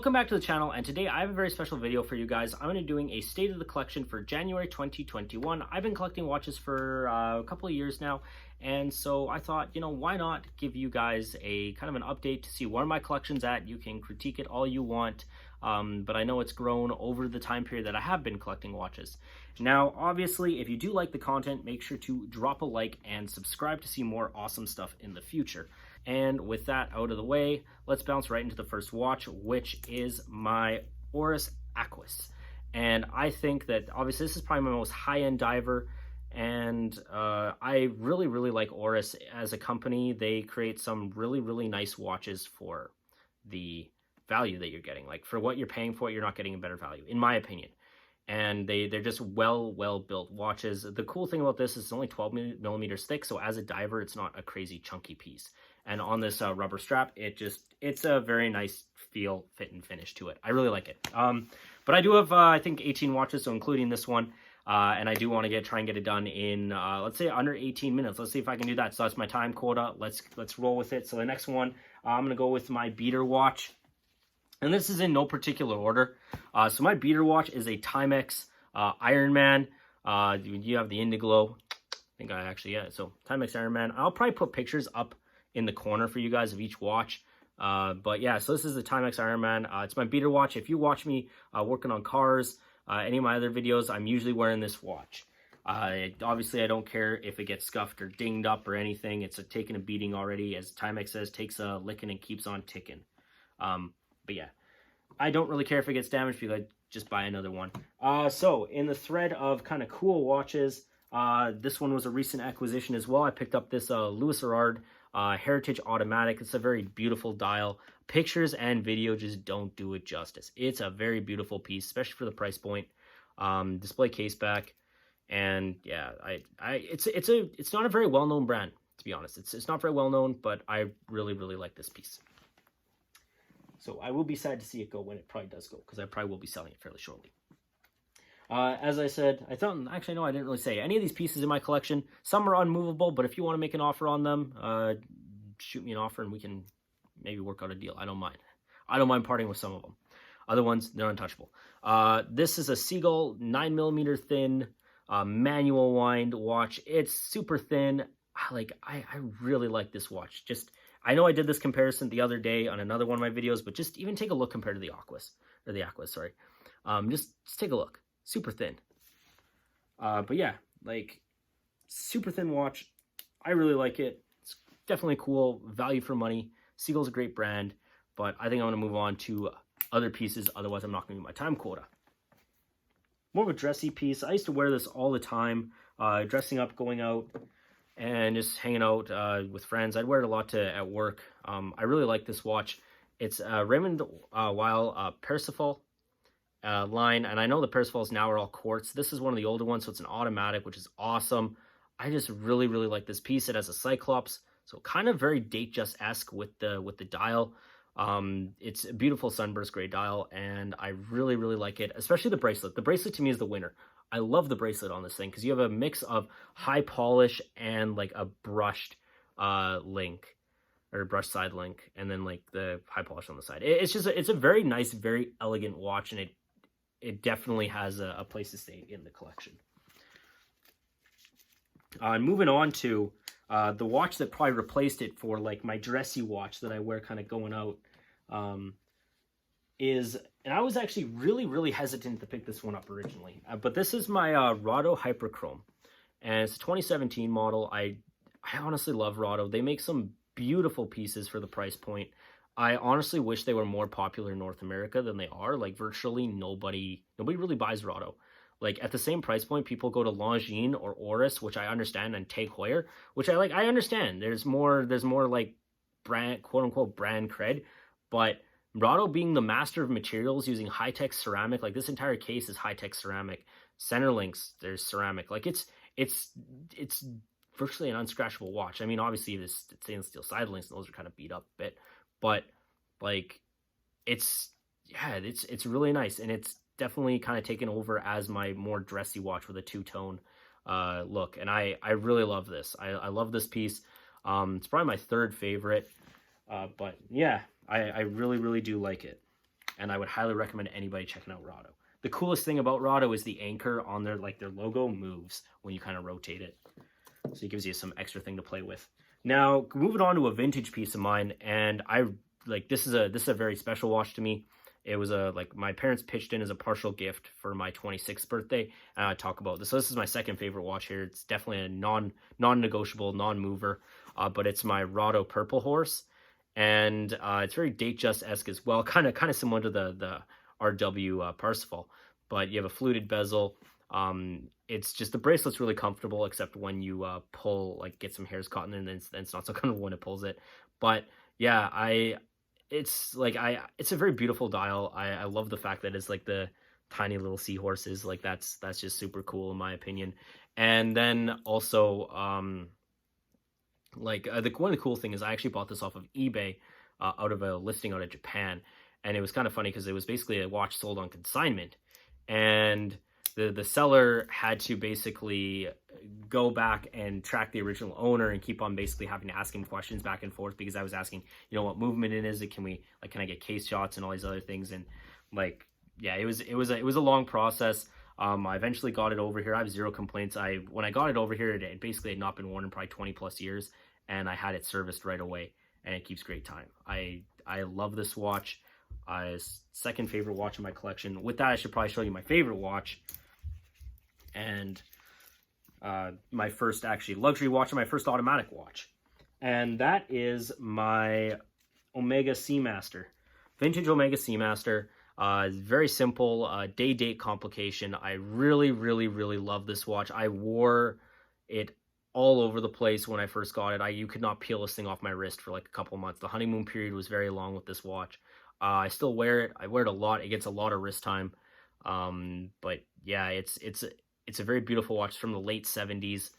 Welcome back to the channel, and today I have a very special video for you guys. I'm going to be doing a state of the collection for January 2021. I've been collecting watches for a couple of years now, and so I thought, why not give you guys a kind of an update to see where my collection's at. You can critique it all you want, but I know it's grown over the time period that I have been collecting watches. Now, obviously, if you do like the content, make sure to drop a like and subscribe to see more awesome stuff in the future. And with that out of the way, let's bounce right into the first watch, which is my Aorus Aqueous. And I think that obviously this is probably my most high-end diver, and I really like Oris as a company. They create some really nice watches for the value that you're getting. Like, for what you're paying for it, you're not getting a better value, in my opinion. And they're just well built watches. The cool thing about this is it's only 12 millimeters thick, so as a diver, it's not a crazy chunky piece. And on this rubber strap, it's a very nice feel, fit, and finish to it. I really like it. But I do have, I think, 18 watches, so including this one. And I do want to try and get it done in, let's say, under 18 minutes. Let's see if I can do that. So that's my time quota. Let's roll with it. So the next one, I'm going to go with my beater watch. And this is in no particular order. So my beater watch is a Timex Iron Man. You have the Indiglo. I think I actually, yeah. So Timex Iron Man. I'll probably put pictures up in the corner for you guys of each watch. But yeah, so this is the Timex Iron Man. It's my beater watch. If you watch me working on cars, any of my other videos, I'm usually wearing this watch. Obviously, I don't care if it gets scuffed or dinged up or anything. It's taken a beating already. As Timex says, takes a licking and keeps on ticking. But yeah, I don't really care if it gets damaged because I just buy another one. So in the thread of kind of cool watches, this one was a recent acquisition as well. I picked up this Louis Erard Heritage Automatic. It's a very beautiful dial. Pictures and video just don't do it justice. It's a very beautiful piece, especially for the price point. Display case back, and yeah, it's not a very well known brand, to be honest. It's not very well known, but I really like this piece. So I will be sad to see it go when it probably does go, because I probably will be selling it fairly shortly. As I said, actually, no, I didn't really say. Any of these pieces in my collection, some are unmovable, but if you want to make an offer on them, shoot me an offer and we can maybe work out a deal. I don't mind. I don't mind parting with some of them. Other ones, they're untouchable. This is a Seagull 9mm thin manual wind watch. It's super thin. I really like this watch. I know I did this comparison the other day on another one of my videos, but just even take a look compared to the Aqueous, sorry. Just take a look. Super thin. But yeah, super thin watch. I really like it. It's definitely cool. Value for money. Seagull's a great brand, but I think I'm going to move on to other pieces. Otherwise, I'm not going to meet my time quota. More of a dressy piece. I used to wear this all the time, dressing up, going out, and just hanging out with friends. I'd wear it a lot at work. I really like this watch. It's Raymond Weil Percival line, and I know the Percivals now are all quartz. This is one of the older ones, so it's an automatic, which is awesome. I just really like this piece. It has a Cyclops, so kind of very Datejust-esque with the dial. It's a beautiful sunburst gray dial, and I really like it, especially the bracelet. The bracelet to me is the winner. I love the bracelet on this thing because you have a mix of high polish and like a brushed link, or brush side link, and then like the high polish on the side. It's a very nice, very elegant watch, and it definitely has a place to stay in the collection. Moving on to the watch that probably replaced it for like my dressy watch that I wear kind of going out, and I was actually really hesitant to pick this one up originally, but this is my Rado Hyperchrome, and it's a 2017 model. I honestly love Rado. They make some beautiful pieces for the price point. I honestly wish they were more popular in North America than they are. Like, virtually nobody really buys Rado. Like, at the same price point, people go to Longines or Oris, which I understand, and Tag Heuer, which I like. I understand. There's more like brand, quote unquote, brand cred, but Rado being the master of materials, using high-tech ceramic, like this entire case is high-tech ceramic. Center links, there's ceramic. Like, it's virtually an unscratchable watch. I mean, obviously this stainless steel side links, and those are kind of beat up a bit, but like, it's really nice, and it's definitely kind of taken over as my more dressy watch with a two-tone look, and I really love this. I love this piece. It's probably my third favorite, but yeah, I really do like it. and I would highly recommend anybody checking out Rado. The coolest thing about Rado is the anchor on their logo moves when you kind of rotate it. So it gives you some extra thing to play with. Now, moving on to a vintage piece of mine, and this is a very special watch to me. It was my parents pitched in as a partial gift for my 26th birthday, and I talk about this. So this is my second favorite watch here. It's definitely a non-negotiable, non-mover, but it's my Rado Purple Horse, and it's very Datejust-esque as well, kind of similar to the RW Parsifal, but you have a fluted bezel. It's just the bracelet's really comfortable, except when you pull, get some hairs caught in there, and then it's not so comfortable when it pulls it. But yeah, it's a very beautiful dial. I love the fact that it's the tiny little seahorses. That's just super cool in my opinion. And then also, one of the cool thing is I actually bought this off of eBay, out of a listing out of Japan, and it was kind of funny because it was basically a watch sold on consignment, and the seller had to basically go back and track the original owner and keep on basically having to ask him questions back and forth, because I was asking, what movement it is, can I get case shots and all these other things, and it was a long process. I eventually got it over here. I have zero complaints. When I got it over here, it basically had not been worn in probably 20 plus years, and I had it serviced right away, and it keeps great time. I love this watch. Second favorite watch in my collection. With that, I should probably show you my favorite watch, and my first actually luxury watch and my first automatic watch, and that is my Omega Seamaster, vintage Omega Seamaster. Very simple, day-date complication. I really love this watch. I wore it all over the place when I first got it. You could not peel this thing off my wrist for a couple months. The honeymoon period was very long with this watch. I still wear it. I wear it a lot. It gets a lot of wrist time. But yeah, it's a very beautiful watch from the late 70s,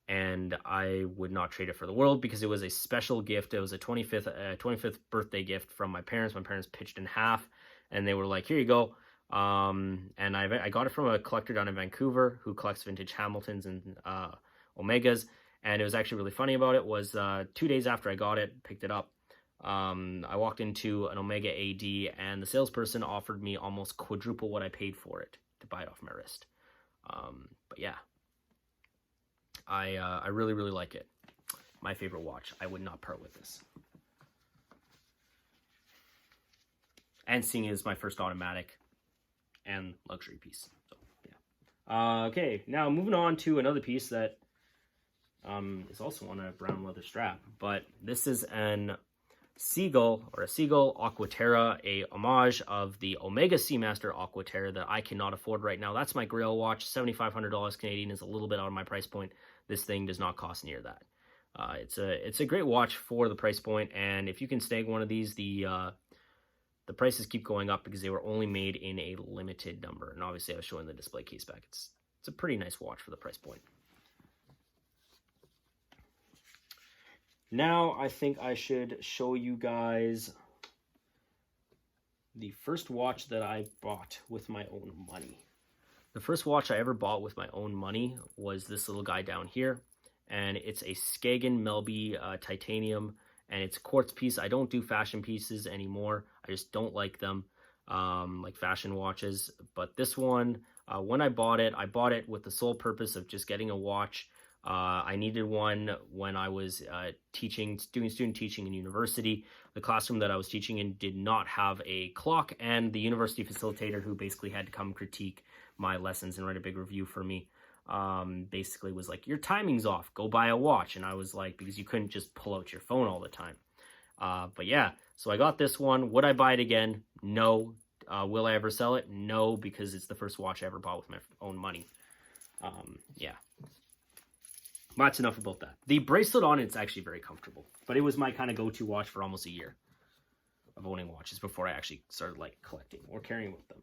and I would not trade it for the world, because it was a special gift. It was a 25th birthday gift from my parents. My parents pitched in half, and they were like, here you go. And I got it from a collector down in Vancouver who collects vintage Hamiltons and Omegas. And it was actually really funny about it was 2 days after I got it, picked it up, I walked into an Omega AD, and the salesperson offered me almost quadruple what I paid for it to buy it off my wrist. But yeah, I really like it. My favorite watch. I would not part with this. And seeing it as my first automatic and luxury piece. So yeah. Okay, now moving on to another piece that is also on a brown leather strap, but this is an Seagull, or a Seagull Aquaterra, a homage of the Omega Seamaster Aquaterra that I cannot afford right now. That's my grail watch. $7,500 Canadian is a little bit out of my price point. This thing does not cost near that. It's a great watch for the price point, and if you can snag one of these, the prices keep going up because they were only made in a limited number. And obviously I was showing the display case back. It's a pretty nice watch for the price point. Now I think I should show you guys the first watch that I bought with my own money. The first watch I ever bought with my own money was this little guy down here, and it's a Skagen Melby titanium, and it's a quartz piece. I don't do fashion pieces anymore. I just don't like them, like fashion watches. But this one, when I bought it with the sole purpose of just getting a watch. I needed one when I was doing student teaching in university. The classroom that I was teaching in did not have a clock, and the university facilitator, who basically had to come critique my lessons and write a big review for me, basically was like, your timing's off, go buy a watch. And I was like, because you couldn't just pull out your phone all the time. But yeah, so I got this one. Would I buy it again? No. Will I ever sell it? No, because it's the first watch I ever bought with my own money. Yeah. That's enough about that. The bracelet on it's actually very comfortable, but it was my kind of go-to watch for almost a year of owning watches before I actually started collecting or carrying with them.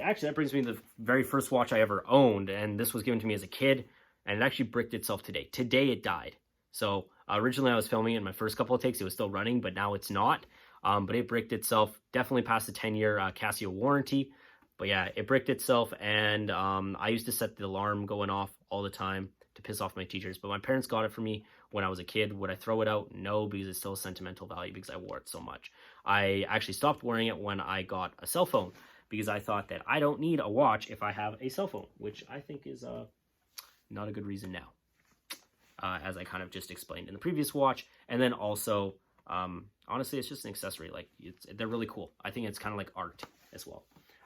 Actually, that brings me to the very first watch I ever owned, and this was given to me as a kid, and it actually bricked itself today. Today it died. So originally I was filming it in my first couple of takes. It was still running, but now it's not. But it bricked itself, definitely past the 10-year Casio warranty. But yeah, it bricked itself, and I used to set the alarm going off all the time to piss off my teachers, but my parents got it for me when I was a kid. Would I throw it out? No, because it's still a sentimental value because I wore it so much. I actually stopped wearing it when I got a cell phone, because I thought that I don't need a watch if I have a cell phone, which I think is not a good reason now, as I kind of just explained in the previous watch. And then also, honestly, it's just an accessory. Like, they're really cool. I think it's kind of like art as well.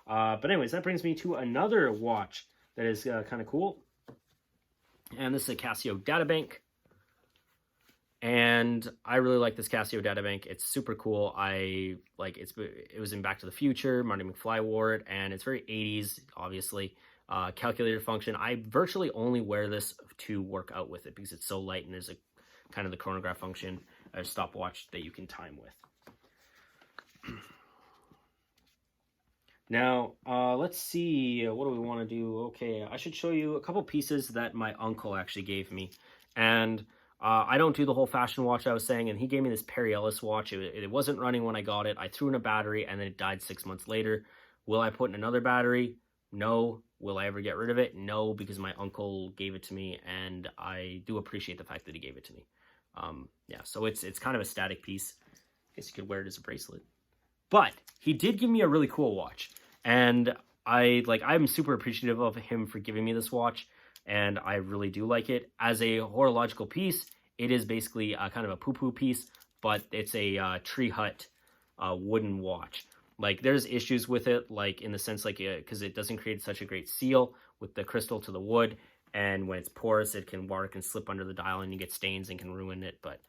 But anyways, that brings me to another watch that is kind of cool. And this is a Casio Databank. And I really like this Casio Databank. It's super cool. It was in Back to the Future. Marty McFly wore it, and it's very 80s, obviously. Calculator function. I virtually only wear this to work out with it because it's so light, and there's a kind of the chronograph function, a stopwatch that you can time with. Now, let's see, what do we want to do? Okay, I should show you a couple pieces that my uncle actually gave me. And I don't do the whole fashion watch I was saying, and he gave me this Perry Ellis watch. It wasn't running when I got it. I threw in a battery, and then it died 6 months later. Will I put in another battery? No. Will I ever get rid of it? No, because my uncle gave it to me, and I do appreciate the fact that he gave it to me. Yeah, so it's kind of a static piece. I guess you could wear it as a bracelet. But he did give me a really cool watch, and I'm super appreciative of him for giving me this watch, and I really do like it. As a horological piece, it is basically kind of a poo-poo piece, but it's a tree hut wooden watch. Like, there's issues with it, like, in the sense, like, because it doesn't create such a great seal with the crystal to the wood, and when it's porous, water can slip under the dial, and you get stains and can ruin it. But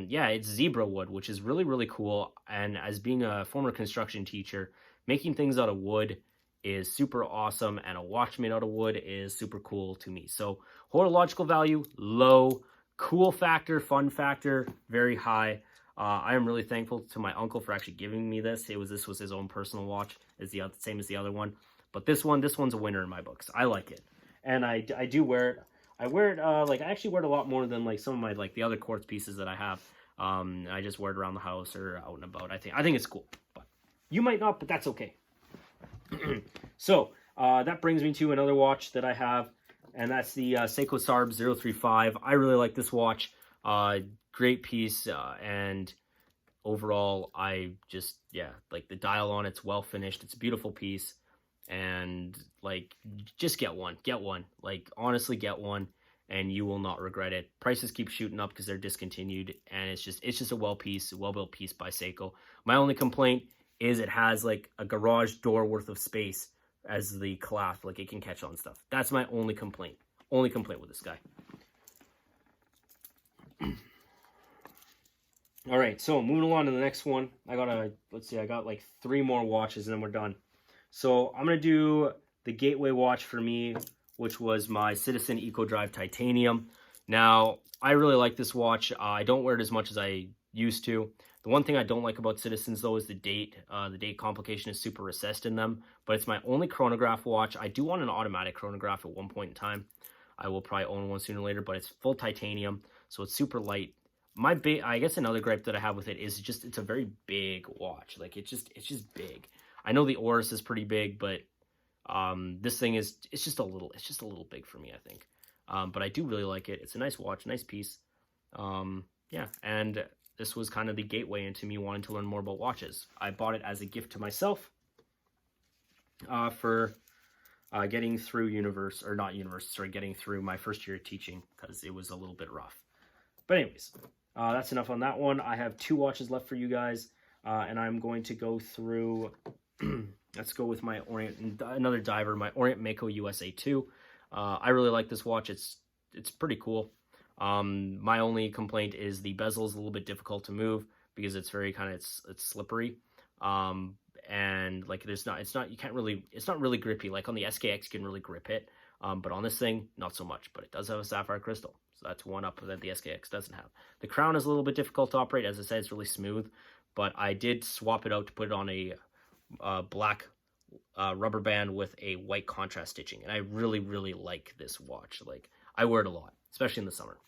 yeah, it's zebra wood, which is really, really cool. And as being a former construction teacher, making things out of wood is super awesome, and a watch made out of wood is super cool to me. So horological value, low. Cool factor, fun factor, very high. I am really thankful to my uncle for actually giving me this. This was his own personal watch, same as the other one. But this one's a winner in my books. I like it, and I do wear it. I wear it I actually wear it a lot more than like some of my the other quartz pieces that I have. I just wear it around the house or out and about. I think it's cool, but you might not, but that's okay. So that brings me to another watch that I have, and that's the Seiko Sarb 035. I really like this watch. Great piece, and overall, I just, yeah, like the dial on it's well finished. It's a beautiful piece, and like, just get one. Like, honestly, get one, and you will not regret it. Prices keep shooting up because they're discontinued, and it's just a well-built piece by Seiko. My only complaint is it has like a garage door worth of space as the clasp, like it can catch on stuff. That's my only complaint. Only complaint with this guy. All right, so moving along to the next one. I got like 3 more watches and then we're done. So I'm gonna do the gateway watch for me, which was my Citizen Eco Drive Titanium. Now, I really like this watch. I don't wear it as much as I used to. The one thing I don't like about Citizens, though, is the date. The date complication is super recessed in them, but it's my only chronograph watch. I do want an automatic chronograph at one point in time. I will probably own one sooner or later, but it's full titanium, so it's super light. I guess another gripe that I have with it is it's a very big watch. Like, it's just big. I know the Oris is pretty big, but this thing it's just a little big for me, I think. But I do really like it. It's a nice watch, nice piece. Yeah, and this was kind of the gateway into me wanting to learn more about watches. I bought it as a gift to myself for getting through getting through my first year of teaching, because it was a little bit rough. But anyways, that's enough on that one. I have 2 watches left for you guys, and I'm going to go through. Let's go with my another diver, my Orient Mako Usa 2. I really like this watch. It's pretty cool. My only complaint is the bezel is a little bit difficult to move because it's very it's slippery. And like it's not really grippy. Like on the SKX you can really grip it. But on this thing, not so much, but it does have a sapphire crystal. So that's one up that the SKX doesn't have. The crown is a little bit difficult to operate. As I said, it's really smooth, but I did swap it out to put it on a black rubber band with a white contrast stitching. And I really, really like this watch. Like, I wear it a lot, especially in the summer.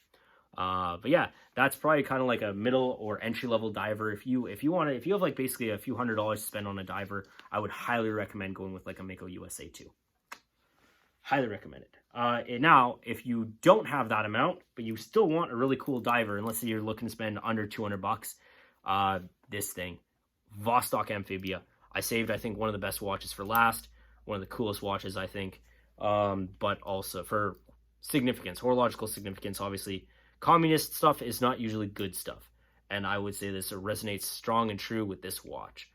But yeah, that's probably kind of like a middle or entry level diver. If you have like basically a few $100s to spend on a diver, I would highly recommend going with like a Mako USA 2. Highly recommend it. Now, if you don't have that amount, but you still want a really cool diver, and let's say you're looking to spend under $200, this thing, Vostok Amphibia. I saved, I think, one of the best watches for last, one of the coolest watches, I think, but also for significance, horological significance. Obviously, communist stuff is not usually good stuff, and I would say this resonates strong and true with this watch.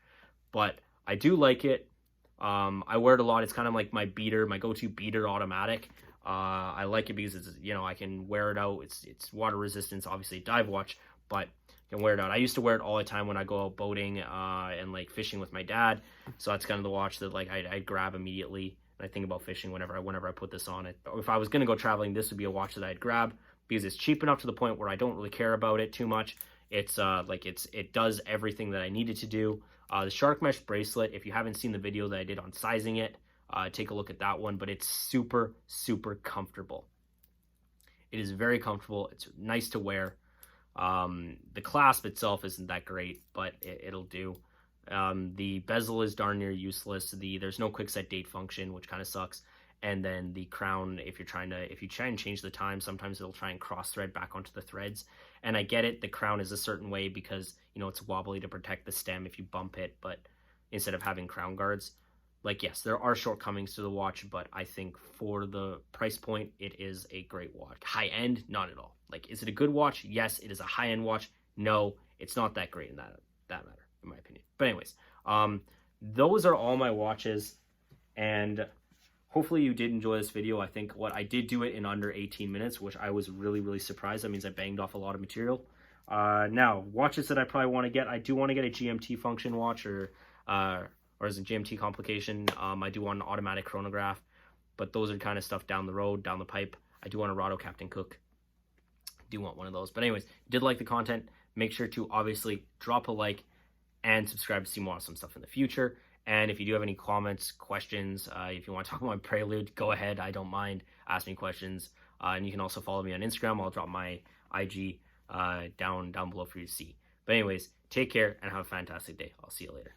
But I do like it. I wear it a lot. It's kind of like my beater, my go-to beater automatic. I like it because it's, you know, I can wear it out. It's water resistance, obviously a dive watch, but can wear it out. I used to wear it all the time when I go out boating and like fishing with my dad. So that's kind of the watch that like I'd grab immediately. And I think about fishing whenever I put this on it. If I was gonna go traveling, this would be a watch that I'd grab because it's cheap enough to the point where I don't really care about it too much. It's it does everything that I need it to do. The sharkmesh bracelet, if you haven't seen the video that I did on sizing it, take a look at that one, but it's super, super comfortable. It is very comfortable. It's nice to wear. The clasp itself isn't that great, but it'll do. The bezel is darn near useless. There's no quick set date function, which kind of sucks. And then the crown, if you try and change the time, sometimes it'll try and cross thread back onto the threads. And I get it, the crown is a certain way because, you know, it's wobbly to protect the stem if you bump it, but instead of having crown guards. Like, yes, there are shortcomings to the watch, but I think for the price point, it is a great watch. High end, not at all. Like, is it a good watch? Yes, it is a high end watch. No, it's not that great in that matter, in my opinion. But anyways, those are all my watches, and hopefully you did enjoy this video. I think I did do it in under 18 minutes, which I was really, really surprised. That means I banged off a lot of material. Now, watches that I probably want to get, I do want to get a GMT function watch or as a GMT complication. I do want an automatic chronograph, but those are kind of stuff down the road, down the pipe. I do want a Rado Captain Cook. I do want one of those. But anyways, did like the content, make sure to obviously drop a like and subscribe to see more awesome stuff in the future. And if you do have any comments, questions, if you want to talk about my prelude, go ahead. I don't mind. Ask me questions. And you can also follow me on Instagram. I'll drop my IG down below for you to see. But anyways, take care and have a fantastic day. I'll see you later.